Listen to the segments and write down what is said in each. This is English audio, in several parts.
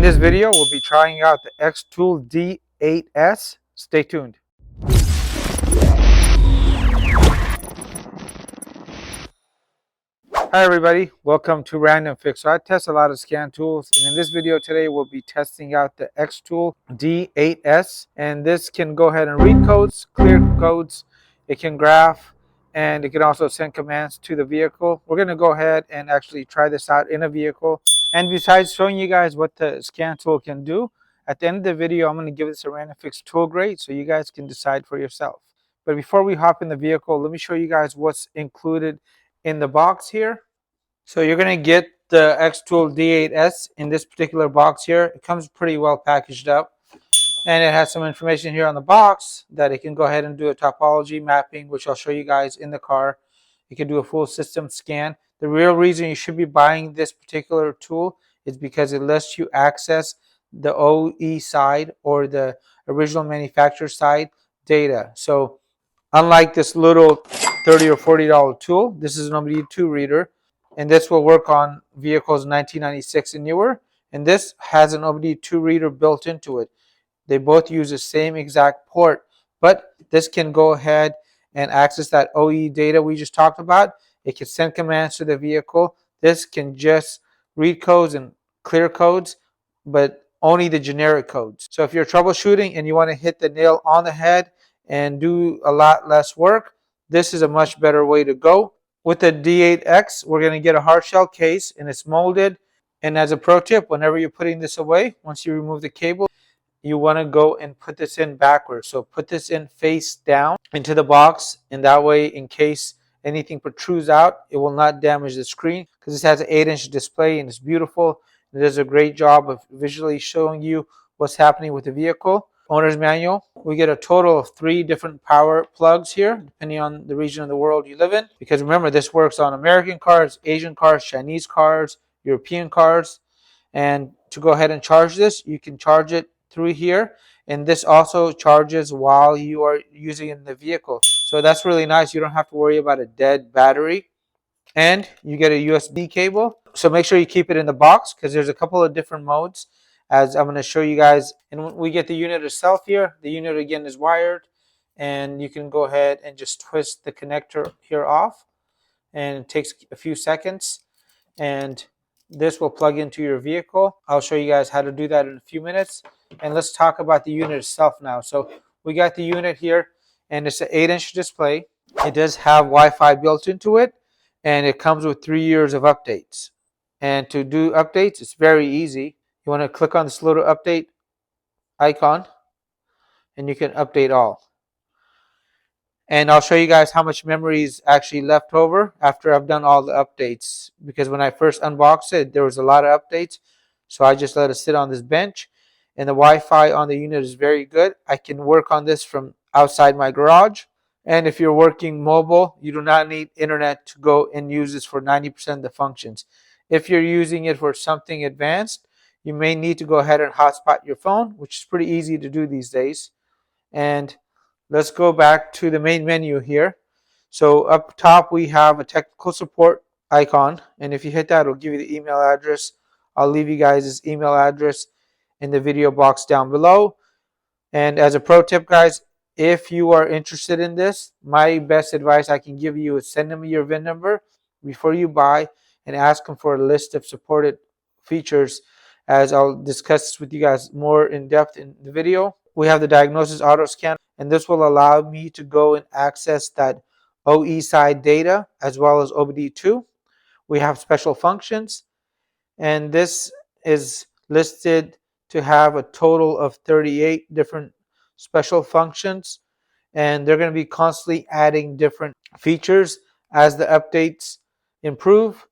this video, we'll be trying out the Xtool D8s. Stay tuned. Hi everybody, welcome to Randomfix. So I test a lot of scan tools, and in this video today we'll be testing out the Xtool D8s, and this can go ahead and read codes, clear codes, it can graph, and it can also send commands to the vehicle. We're going to go ahead and actually try this out in a vehicle, and besides showing you guys what the scan tool can do, at the end of the video I'm going to give this a Randomfix Tool Grade so you guys can decide for yourself. But before we hop in the vehicle, let me show you guys what's included in the box here. So you're going to get the Xtool D8s in this particular box here. It comes pretty well packaged up, and it has some information here on the box that it can go ahead and do a topology mapping, which I'll show you guys in the car. You can do a full system scan. The real reason you should be buying this particular tool is because it lets you access the OE side, or the original manufacturer side data. So unlike this little $30 or $40 tool, this is an OBD2 reader, and this will work on vehicles 1996 and newer, and this has an OBD2 reader built into it. They both use the same exact port, but this can go ahead and access that OE data we just talked about. It can send commands to the vehicle. This can just read codes and clear codes, but only the generic codes. So if you're troubleshooting and you want to hit the nail on the head and do a lot less work, this is a much better way to go. With the D8X, we're going to get a hard shell case, and it's molded. And as a pro tip, whenever you're putting this away, once you remove the cable, you want to go and put this in backwards. So put this in face down into the box, and that way, in case anything protrudes out, it will not damage the screen, because this has an 8-inch display and it's beautiful. It does a great job of visually showing you what's happening with the vehicle. Owner's manual. We get a total of 3 different power plugs here, depending on the region of the world you live in. Because remember, this works on American cars, Asian cars, Chinese cars, European cars. And to go ahead and charge this, you can charge it through here. And this also charges while you are using it in the vehicle. So that's really nice. You don't have to worry about a dead battery. And you get a USB cable. So make sure you keep it in the box, because there's a couple of different modes, as I'm going to show you guys. And when we get the unit itself here, the unit again is wired, and you can go ahead and just twist the connector here off, and it takes a few seconds, and this will plug into your vehicle. I'll show you guys how to do that in a few minutes. And let's talk about the unit itself now. So we got the unit here, and it's an 8-inch display. It does have Wi-Fi built into it, and it comes with 3 years of updates. And to do updates, it's very easy. You want to click on this little update icon, and you can update all. And I'll show you guys how much memory is actually left over after I've done all the updates, because when I first unboxed it, there was a lot of updates. So I just let it sit on this bench, and the Wi-Fi on the unit is very good. I can work on this from outside my garage. And if you're working mobile, you do not need internet to go and use this for 90% of the functions. If you're using it for something advanced, you may need to go ahead and hotspot your phone, which is pretty easy to do these days. And let's go back to the main menu here. So up top, we have a technical support icon. And if you hit that, it'll give you the email address. I'll leave you guys this email address in the video box down below. And as a pro tip, guys, if you are interested in this, my best advice I can give you is send them your VIN number before you buy, and ask them for a list of supported features, as I'll discuss this with you guys more in depth in the video. We have the diagnosis autoscan, and this will allow me to go and access that OE side data as well as OBD2. We have special functions, and this is listed to have a total of 38 different special functions, and they're going to be constantly adding different features as the updates improve.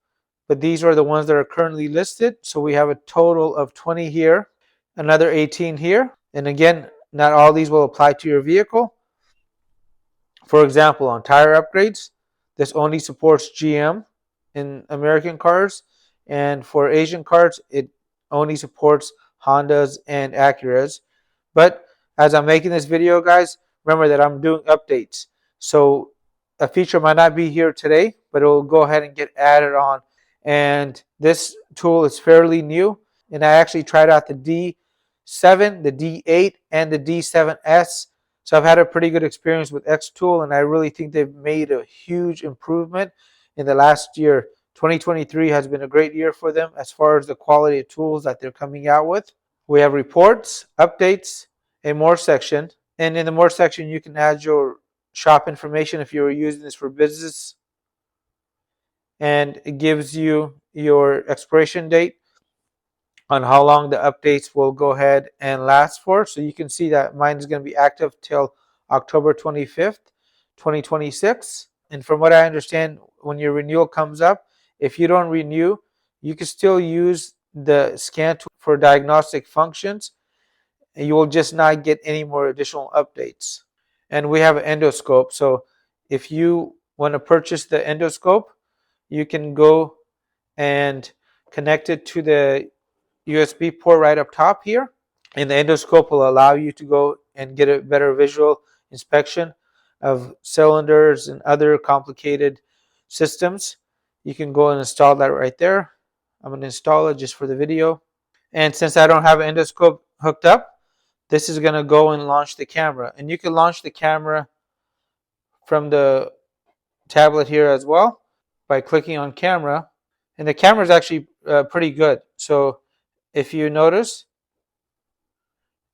But these are the ones that are currently listed. So we have a total of 20 here, another 18 here. And again, not all these will apply to your vehicle. For example, on tire upgrades, this only supports GM in American cars. And for Asian cars, it only supports Hondas and Acuras. But as I'm making this video, guys, remember that I'm doing updates. So a feature might not be here today, but it will go ahead and get added on. And this tool is fairly new. And I actually tried out the D7, the D8, and the D7s. So I've had a pretty good experience with Xtool, and I really think they've made a huge improvement in the last year. 2023 has been a great year for them as far as the quality of tools that they're coming out with. We have reports, updates, a more section. And in the more section, you can add your shop information if you were using this for business. And it gives you your expiration date on how long the updates will go ahead and last for. So you can see that mine is going to be active till October 25th, 2026. And from what I understand, when your renewal comes up, if you don't renew, you can still use the scan tool for diagnostic functions. And you will just not get any more additional updates. And we have an endoscope. So if you want to purchase the endoscope, you can go and connect it to the USB port right up top here. And the endoscope will allow you to go and get a better visual inspection of cylinders and other complicated systems. You can go and install that right there. I'm going to install it just for the video. And since I don't have an endoscope hooked up, this is going to go and launch the camera. And you can launch the camera from the tablet here as well by clicking on camera. And the camera is actually pretty good. So if you notice,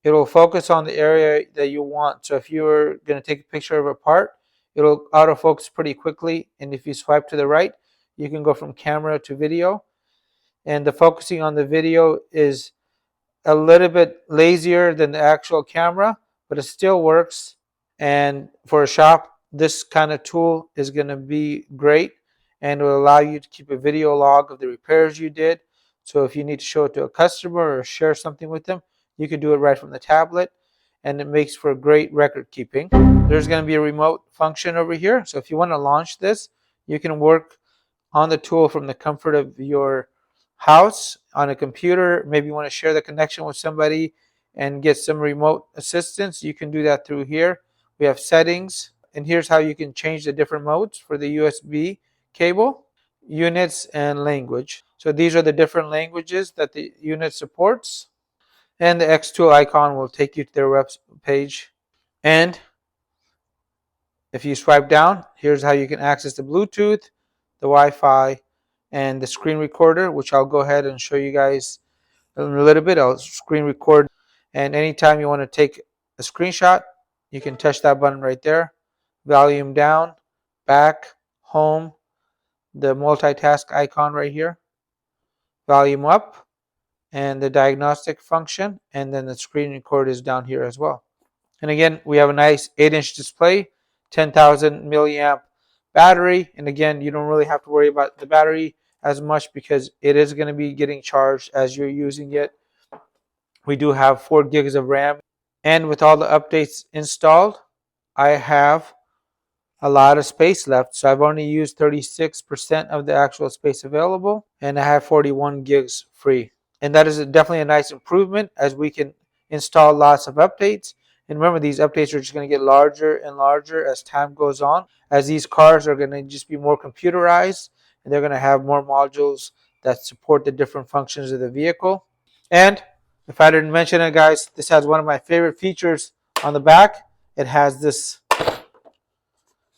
it will focus on the area that you want. So if you're going to take a picture of a part, it'll autofocus pretty quickly. And if you swipe to the right, you can go from camera to video. And the focusing on the video is a little bit lazier than the actual camera, but it still works. And for a shop, this kind of tool is going to be great, and will allow you to keep a video log of the repairs you did. So if you need to show it to a customer or share something with them, you can do it right from the tablet, and it makes for great record keeping. There's going to be a remote function over here. So if you want to launch this, you can work on the tool from the comfort of your house on a computer. Maybe you want to share the connection with somebody and get some remote assistance. You can do that through here. We have settings, and here's how you can change the different modes for the USB cable, units, and language. So these are the different languages that the unit supports. And the Xtool icon will take you to their web page. And if you swipe down, here's how you can access the Bluetooth, the Wi-Fi, and the screen recorder, which I'll go ahead and show you guys in a little bit. I'll screen record, and anytime you want to take a screenshot, you can touch that button right there. Volume down, back, home, the multitask icon right here, volume up, and the diagnostic function, and then the screen record is down here as well. And again, we have a nice 8-inch display, 10,000 milliamp battery. And again, you don't really have to worry about the battery as much because it is going to be getting charged as you're using it. We do have 4 gigs of RAM. And with all the updates installed, I have a lot of space left. So I've only used 36% of the actual space available, and I have 41 gigs free. And that is definitely a nice improvement as we can install lots of updates. And remember, these updates are just going to get larger and larger as time goes on, as these cars are going to just be more computerized, and they're going to have more modules that support the different functions of the vehicle. And if I didn't mention it, guys, this has one of my favorite features on the back. It has this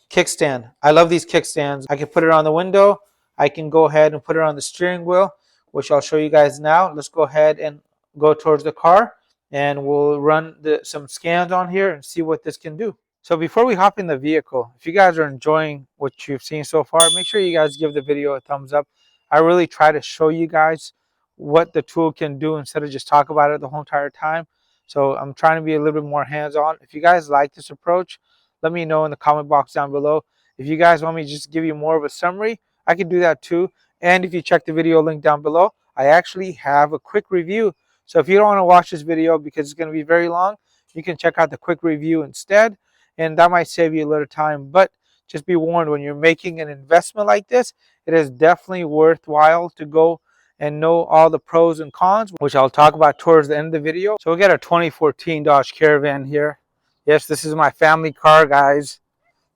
kickstand. I love these kickstands. I can put it on the window. I can go ahead and put it on the steering wheel, which I'll show you guys now. Let's go ahead and go towards the car, and we'll run some scans on here and see what this can do. So before we hop in the vehicle, if you guys are enjoying what you've seen so far, make sure you guys give the video a thumbs up. I really try to show you guys what the tool can do instead of just talk about it the whole entire time. So I'm trying to be a little bit more hands-on. If you guys like this approach, let me know in the comment box down below. If you guys want me to just give you more of a summary, I can do that too. And if you check the video link down below, I actually have a quick review. So if you don't want to watch this video because it's going to be very long, you can check out the quick review instead, and that might save you a little time. But just be warned, when you're making an investment like this, it is definitely worthwhile to go and know all the pros and cons, which I'll talk about towards the end of the video. So we got a 2014 Dodge Caravan here. Yes, this is my family car, guys.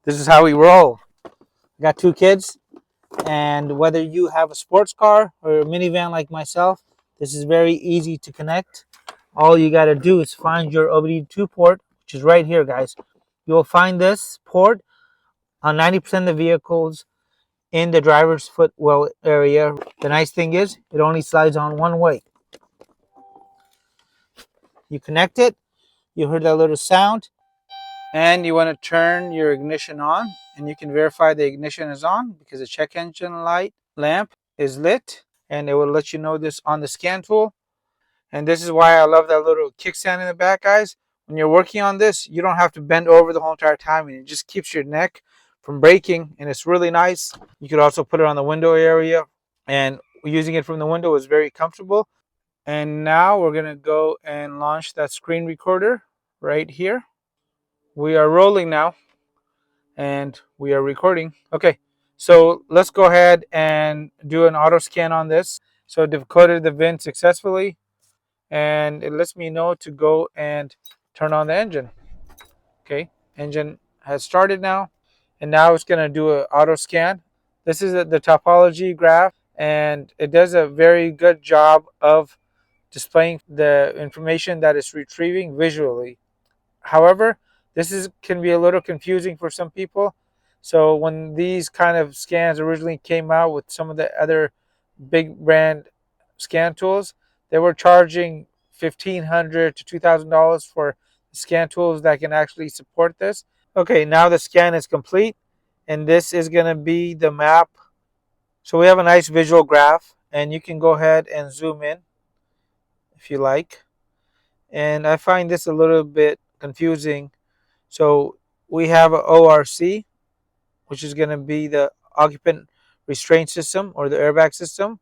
This is how we roll. I got 2 kids, and whether you have a sports car or a minivan like myself, This is very easy to connect. All you got to do is find your OBD2 port, which is right here, guys. You'll find this port on 90% of the vehicles in the driver's footwell area. The nice thing is it only slides on one way. You connect it, you heard that little sound, and you want to turn your ignition on, and you can verify the ignition is on because the check engine light lamp is lit, and it will let you know this on the scan tool. And this is why I love that little kickstand in the back, guys. When you're working on this, you don't have to bend over the whole entire time, and it just keeps your neck from breaking, and it's really nice. You could also put it on the window area, and using it from the window is very comfortable. And now we're going to go and launch that screen recorder right here. We are rolling now, and we are recording. Okay, so let's go ahead and do an auto scan on this. So it decoded the VIN successfully, and it lets me know to go and turn on the engine. Okay, engine has started now, and now it's going to do an auto scan. This is the topology graph, and it does a very good job of displaying the information that it's retrieving visually. However, can be a little confusing for some people. So when these kind of scans originally came out with some of the other big brand scan tools, they were charging $1,500 to $2,000 for scan tools that can actually support this. Okay, now the scan is complete, and this is going to be the map. So we have a nice visual graph, and you can go ahead and zoom in if you like. And I find this a little bit confusing. So we have a ORC, which is going to be the occupant restraint system or the airbag system,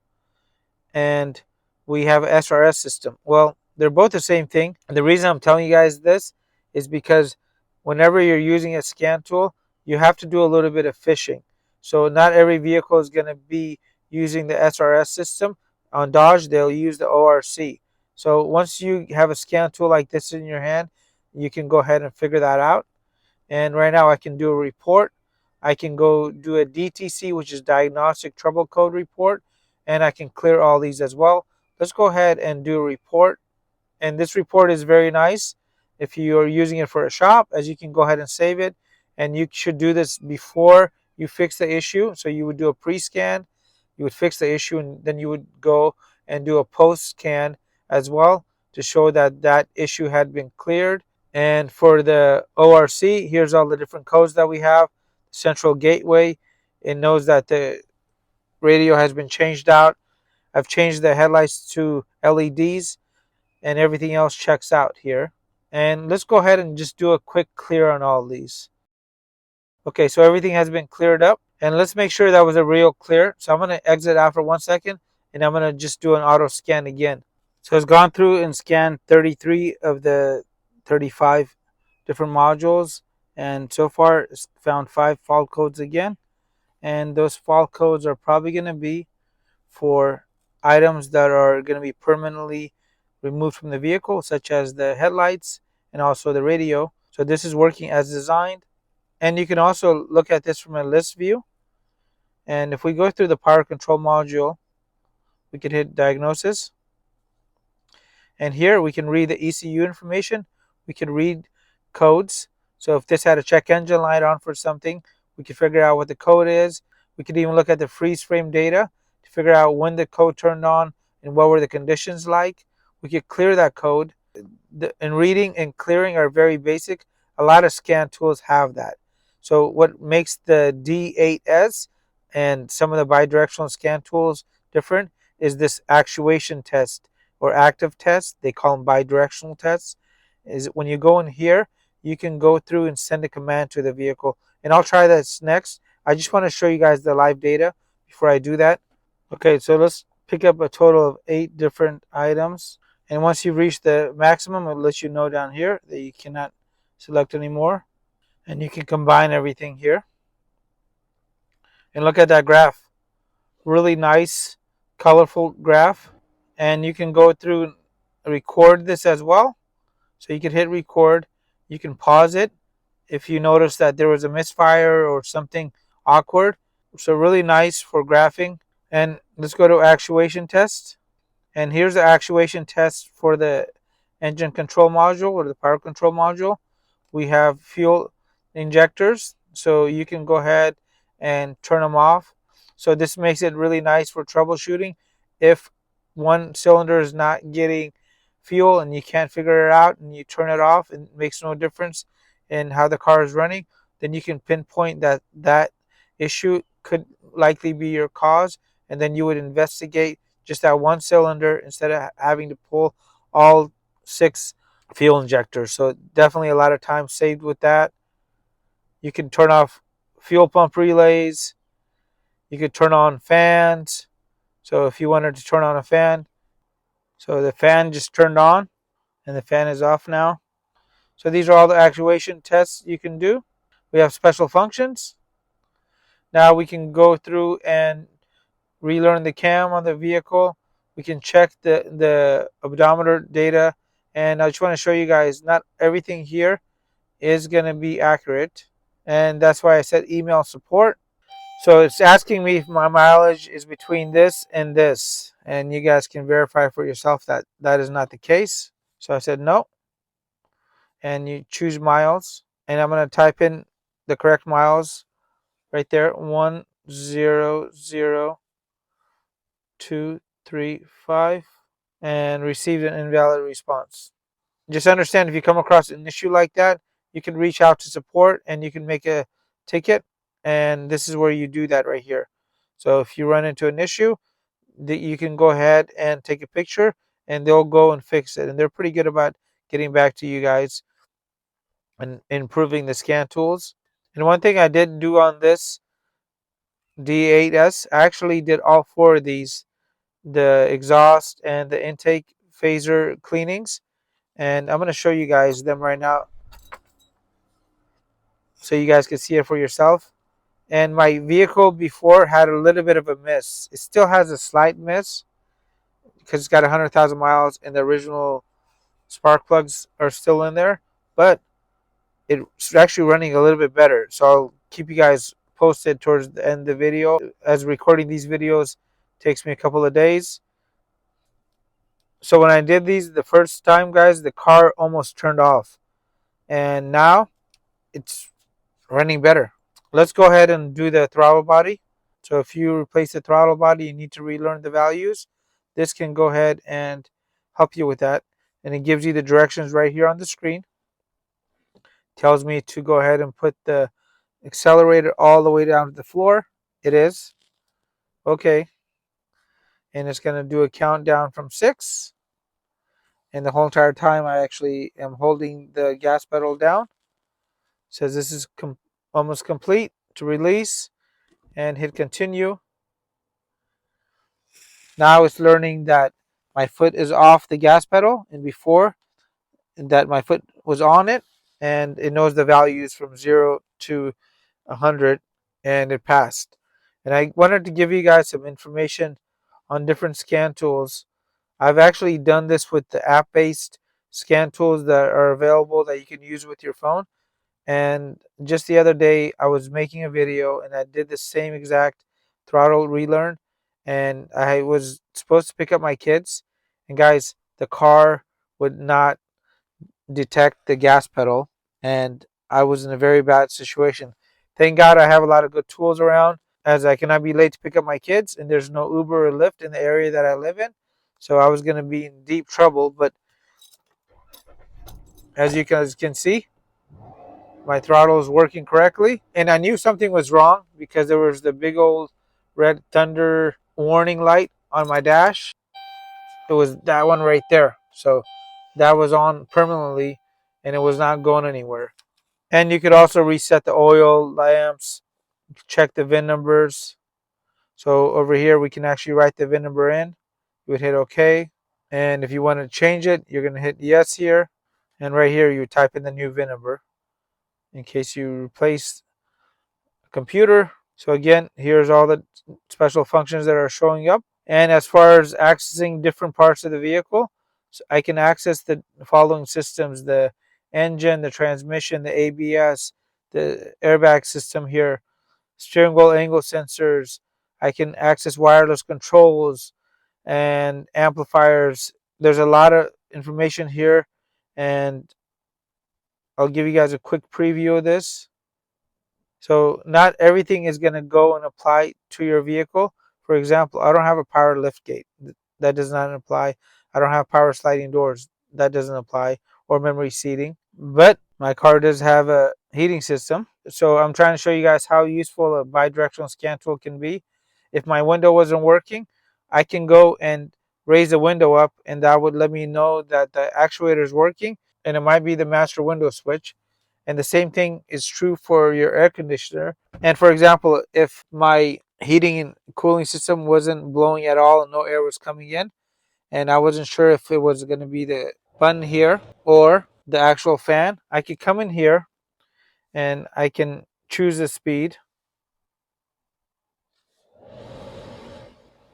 and we have a SRS system. Well, they're both the same thing. And the reason I'm telling you guys this is because whenever you're using a scan tool, you have to do a little bit of fishing. So not every vehicle is going to be using the SRS system. On Dodge, they'll use the ORC. So once you have a scan tool like this in your hand, you can go ahead and figure that out. And right now I can do a report. I can go do a DTC, which is diagnostic trouble code report, and I can clear all these as well. Let's go ahead and do a report. And this report is very nice. If you are using it for a shop, as you can go ahead and save it. And you should do this before you fix the issue. So you would do a pre-scan, you would fix the issue, and then you would go and do a post-scan as well to show that that issue had been cleared. And for the ORC, here's all the different codes that we have. Central gateway, it knows that the radio has been changed out. I've changed the headlights to LEDs, and everything else checks out here. And let's go ahead and just do a quick clear on all these. Okay, so everything has been cleared up, and let's make sure that was a real clear. So I'm going to exit out for 1 second, and I'm going to just do an auto scan again. So it's gone through and scanned 33 of the 35 different modules, and so far it's found 5 fault codes again. And those fault codes are probably going to be for items that are going to be permanently removed from the vehicle, such as the headlights and also the radio. So this is working as designed. And you can also look at this from a list view. And if we go through the power control module, we can hit diagnosis. And here we can read the ECU information. We can read codes. So if this had a check engine light on for something, we can figure out what the code is. We could even look at the freeze frame data to figure out when the code turned on and what were the conditions like. We could clear that code. And reading and clearing are very basic. A lot of scan tools have that. So what makes the D8s and some of the bidirectional scan tools different is this actuation test or active test. They call them bidirectional tests. Is when you go in here, you can go through and send a command to the vehicle. And I'll try this next. I just want to show you guys the live data before I do that. Okay, so let's pick up a total of 8 different items. And once you've reached the maximum, it'll let you know down here that you cannot select anymore. And you can combine everything here. And look at that graph. Really nice, colorful graph. And you can go through and record this as well. So you can hit record. You can pause it if you notice that there was a misfire or something awkward. So really nice for graphing. And let's go to actuation test. And here's the actuation test for the engine control module or the power control module. We have fuel injectors, so you can go ahead and turn them off. So this makes it really nice for troubleshooting. If one cylinder is not getting fuel and you can't figure it out and you turn it off and it makes no difference in how the car is running, then you can pinpoint that issue could likely be your cause, and then you would investigate just that one cylinder instead of having to pull all 6 fuel injectors. So definitely a lot of time saved with that. You can turn off fuel pump relays. You could turn on fans. So if you wanted to turn on a fan, so the fan just turned on and the fan is off now. So these are all the actuation tests you can do. We have special functions. Now we can go through and relearn the cam on the vehicle. We can check the odometer data. And I just want to show you guys, not everything here is going to be accurate. And that's why I said email support. So it's asking me if my mileage is between this and this. And you guys can verify for yourself that that is not the case. So I said no. And you choose miles. And I'm going to type in the correct miles right there. 100235. And received an invalid response. Just understand, if you come across an issue like that, you can reach out to support and you can make a ticket. And this is where you do that right here. So if you run into an issue, you can go ahead and take a picture and they'll go and fix it. And they're pretty good about getting back to you guys and improving the scan tools. And one thing I did do on this D8s, I actually did all 4 of these, the exhaust and the intake phaser cleanings. And I'm going to show you guys them right now so you guys can see it for yourself. And my vehicle before had a little bit of a miss. It still has a slight miss because it's got 100,000 miles and the original spark plugs are still in there, but it's actually running a little bit better. So I'll keep you guys posted towards the end of the video. As recording these videos takes me a couple of days. So when I did these the first time, guys, the car almost turned off. And now it's running better. Let's go ahead and do the throttle body. So if you replace the throttle body, you need to relearn the values. This can go ahead and help you with that. And it gives you the directions right here on the screen. Tells me to go ahead and put the accelerator all the way down to the floor. It is. Okay. And it's going to do a countdown from 6. And the whole entire time I actually am holding the gas pedal down. It says this is almost complete. To release and hit continue. Now it's learning that my foot is off the gas pedal, and before that my foot was on it, and it knows the values from 0 to 100, and it passed. And I wanted to give you guys some information on different scan tools. I've actually done this with the app-based scan tools that are available that you can use with your phone. And just the other day, I was making a video and I did the same exact throttle relearn. And I was supposed to pick up my kids. And guys, the car would not detect the gas pedal. And I was in a very bad situation. Thank God I have a lot of good tools around, as I cannot be late to pick up my kids. And there's no Uber or Lyft in the area that I live in. So I was going to be in deep trouble. But as you guys can see, my throttle is working correctly. And I knew something was wrong because there was the big old red thunder warning light on my dash. It was that one right there. So that was on permanently and it was not going anywhere. And you could also reset the oil lamps, check the VIN numbers. So over here we can actually write the VIN number in. You would hit OK. And if you want to change it, you're going to hit yes here. And right here you type in the new VIN number in case you replace a computer. So again, here's all the special functions that are showing up. And as far as accessing different parts of the vehicle, so I can access the following systems: the engine, the transmission, the ABS, the airbag system here, steering wheel angle sensors. I can access wireless controls, and amplifiers. There's a lot of information here, and I'll give you guys a quick preview of this. So not everything is going to go and apply to your vehicle. For example, I don't have a power lift gate. That does not apply. I don't have power sliding doors. That doesn't apply. Or memory seating. But my car does have a heating system. So I'm trying to show you guys how useful a bidirectional scan tool can be. If my window wasn't working, I can go and raise the window up, and that would let me know that the actuator is working, and it might be the master window switch. And the same thing is true for your air conditioner. And for example, if my heating and cooling system wasn't blowing at all and no air was coming in, and I wasn't sure if it was going to be the button here or the actual fan, I could come in here and I can choose the speed.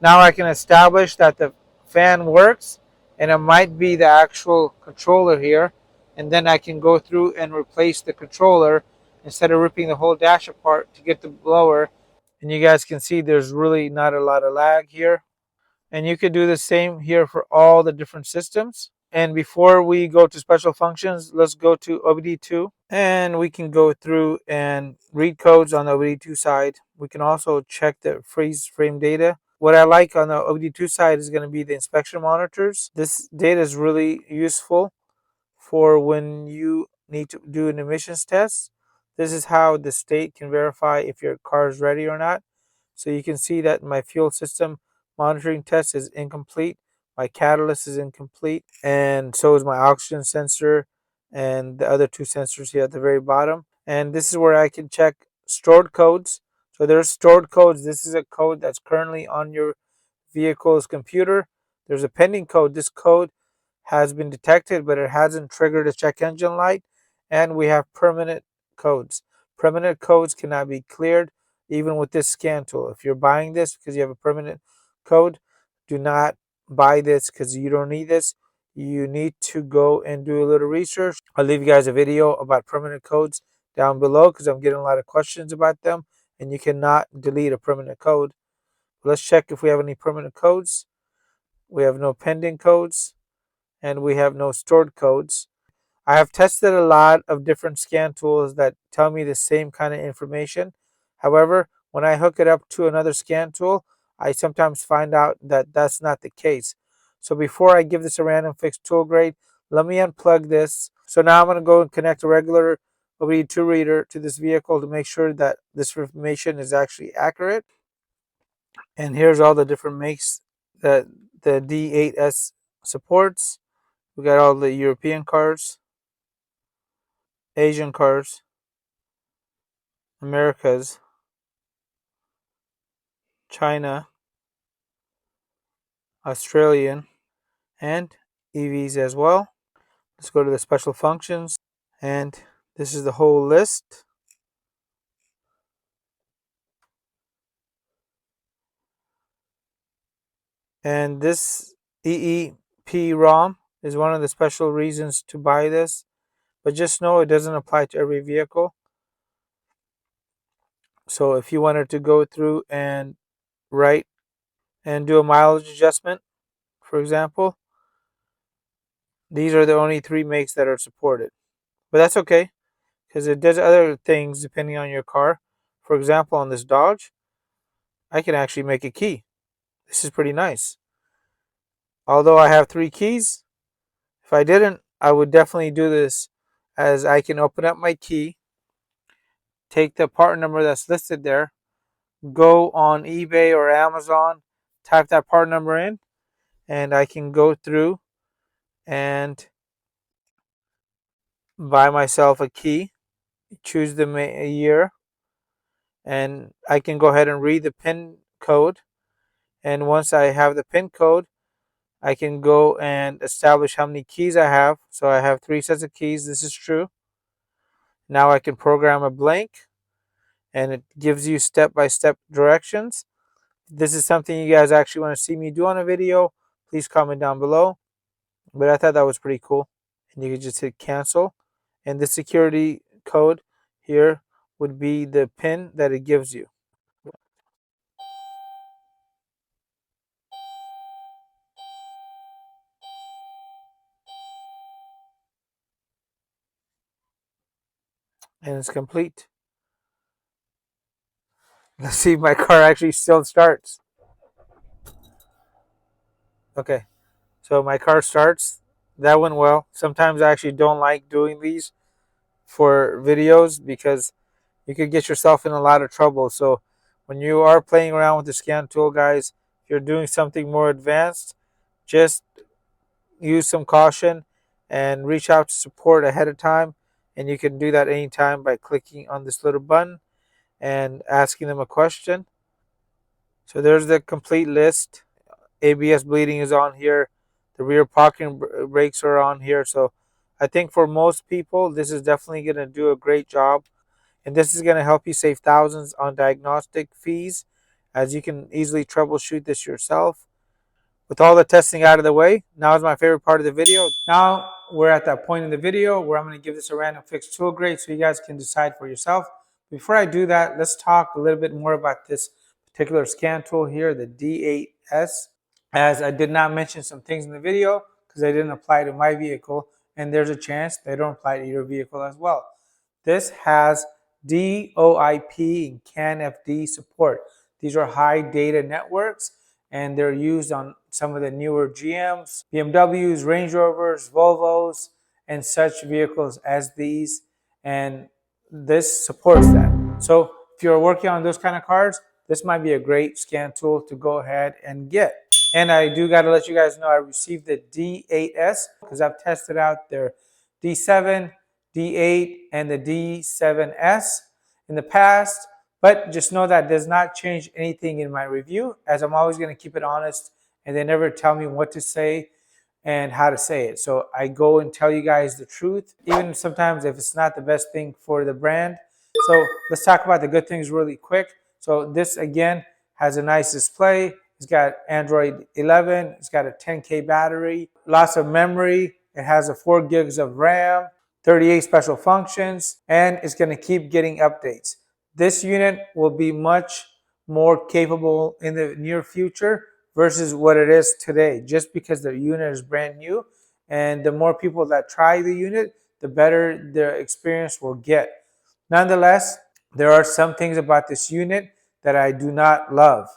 Now I can establish that the fan works, and it might be the actual controller here, and then I can go through and replace the controller instead of ripping the whole dash apart to get the blower. And you guys can see there's really not a lot of lag here. And you could do the same here for all the different systems. And before we go to special functions, let's go to OBD2, and we can go through and read codes on the OBD2 side. We can also check the freeze frame data. What I like on the OBD2 side is going to be the inspection monitors. This data is really useful for when you need to do an emissions test. This is how the state can verify if your car is ready or not. So you can see that my fuel system monitoring test is incomplete. My catalyst is incomplete, and so is my oxygen sensor and the other two sensors here at the very bottom. And this is where I can check stored codes. So there's stored codes. This is a code that's currently on your vehicle's computer. There's a pending code. This code has been detected, but it hasn't triggered a check engine light. And we have permanent codes. Permanent codes cannot be cleared even with this scan tool. If you're buying this because you have a permanent code, do not buy this because you don't need this. You need to go and do a little research. I'll leave you guys a video about permanent codes down below because I'm getting a lot of questions about them, and you cannot delete a permanent code. Let's check if we have any permanent codes. We have no pending codes, and we have no stored codes. I have tested a lot of different scan tools that tell me the same kind of information. However, when I hook it up to another scan tool, I sometimes find out that that's not the case. So before I give this a Randomfix Tool Grade, let me unplug this. So now I'm going to go and connect a regular OBD2 reader to this vehicle to make sure that this information is actually accurate. And here's all the different makes that the D8s supports. We got all the European cars, Asian cars, Americas, China, Australian, and EVs as well. Let's go to the special functions, and this is the whole list. And this EEPROM is one of the special reasons to buy this, but just know it doesn't apply to every vehicle. So if you wanted to go through and write and do a mileage adjustment, for example, these are the only 3 makes that are supported. But that's okay, because it does other things depending on your car. For example, on this Dodge, I can actually make a key. This is pretty nice. Although I have 3 keys, if I didn't, I would definitely do this, as I can open up my key, take the part number that's listed there, go on eBay or Amazon, type that part number in, and I can go through and buy myself a key, choose the year, and I can go ahead and read the PIN code. And once I have the PIN code, I can go and establish how many keys I have. So I have 3 sets of keys. This is true. Now I can program a blank, and it gives you step-by-step directions. If this is something you guys actually want to see me do on a video, please comment down below. But I thought that was pretty cool. And you can just hit cancel. And the security code here would be the PIN that it gives you. and it's complete. Let's see if my car actually still starts. Okay, so my car starts. That went well. Sometimes I actually don't like doing these for videos because you could get yourself in a lot of trouble. So when you are playing around with the scan tool, guys, if you're doing something more advanced, just use some caution and reach out to support ahead of time. And you can do that anytime by clicking on this little button and asking them a question. So there's the complete list. ABS bleeding is on here. The rear parking brakes are on here. So I think for most people, this is definitely going to do a great job. And this is going to help you save thousands on diagnostic fees, as you can easily troubleshoot this yourself. With all the testing out of the way, now is my favorite part of the video. Now we're at that point in the video where I'm going to give this a Randomfix Tool Grade so you guys can decide for yourself. Before I do that, let's talk a little bit more about this particular scan tool here, the D8s. As I did not mention some things in the video because they didn't apply to my vehicle, and there's a chance they don't apply to your vehicle as well. This has DoiP and CanFD support. These are high data networks, and they're used on some of the newer GMs, BMWs, Range Rovers, Volvos, and such vehicles as these. And this supports that. So if you're working on those kind of cars, this might be a great scan tool to go ahead and get. And I do got to let you guys know I received the D8s because I've tested out their D7, D8, and the D7s in the past. But just know that does not change anything in my review, as I'm always going to keep it honest, and they never tell me what to say and how to say it. So I go and tell you guys the truth, even sometimes if it's not the best thing for the brand. So let's talk about the good things really quick. So this again has a nice display. It's got Android 11. It's got a 10K battery, lots of memory. It has a 4 gigs of RAM, 38 special functions, and it's going to keep getting updates. This unit will be much more capable in the near future versus what it is today, just because the unit is brand new. And the more people that try the unit, the better their experience will get. Nonetheless, there are some things about this unit that I do not love.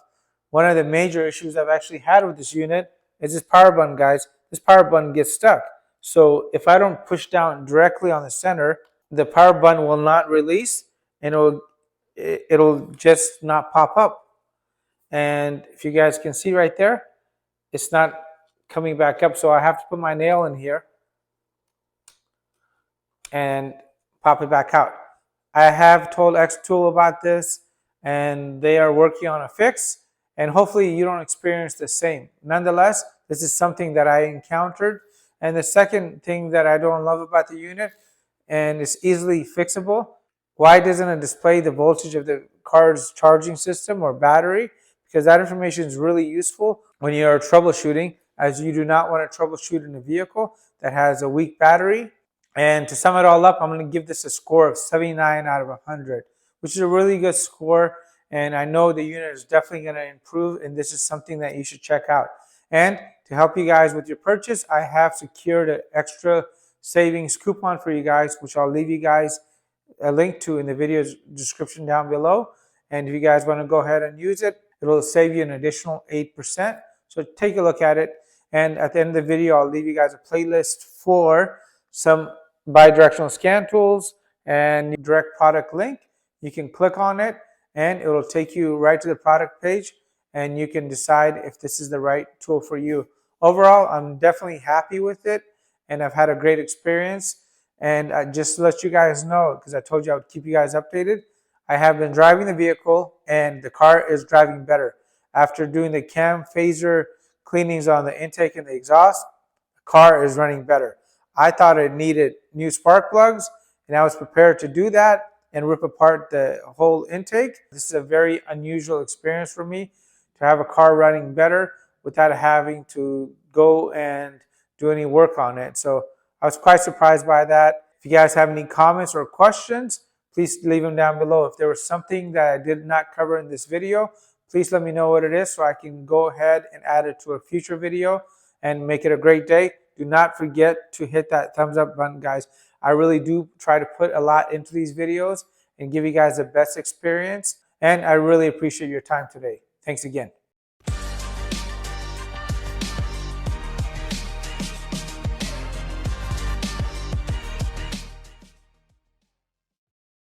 One of the major issues I've actually had with this unit is this power button, guys. This power button gets stuck. So if I don't push down directly on the center, the power button will not release and it'll just not pop up. And if you guys can see right there, it's not coming back up. So I have to put my nail in here and pop it back out. I have told Xtool about this, and they are working on a fix, and hopefully you don't experience the same. Nonetheless, this is something that I encountered. And the second thing that I don't love about the unit, and it's easily fixable, why doesn't it display the voltage of the car's charging system or battery? Because that information is really useful when you are troubleshooting, as you do not want to troubleshoot in a vehicle that has a weak battery. And to sum it all up, I'm going to give this a score of 79 out of 100, which is a really good score. And I know the unit is definitely going to improve, and this is something that you should check out. And to help you guys with your purchase, I have secured an extra savings coupon for you guys, which I'll leave you guys a link to in the video description down below. And if you guys want to go ahead and use it, it'll save you an additional 8%. So take a look at it. And at the end of the video, I'll leave you guys a playlist for some bi-directional scan tools and direct product link. You can click on it and it will take you right to the product page, and you can decide if this is the right tool for you. Overall, I'm definitely happy with it, and I've had a great experience. And just to let you guys know, because I told you I would keep you guys updated, I have been driving the vehicle and the car is driving better. After doing the cam phaser cleanings on the intake and the exhaust, the car is running better. I thought it needed new spark plugs, and I was prepared to do that and rip apart the whole intake. This is a very unusual experience for me, to have a car running better without having to go and do any work on it. So I was quite surprised by that. If you guys have any comments or questions, please leave them down below. If there was something that I did not cover in this video, please let me know what it is so I can go ahead and add it to a future video and make it a great day. do not forget to hit that thumbs up button, guys. I really do try to put a lot into these videos and give you guys the best experience. And I really appreciate your time today. Thanks again.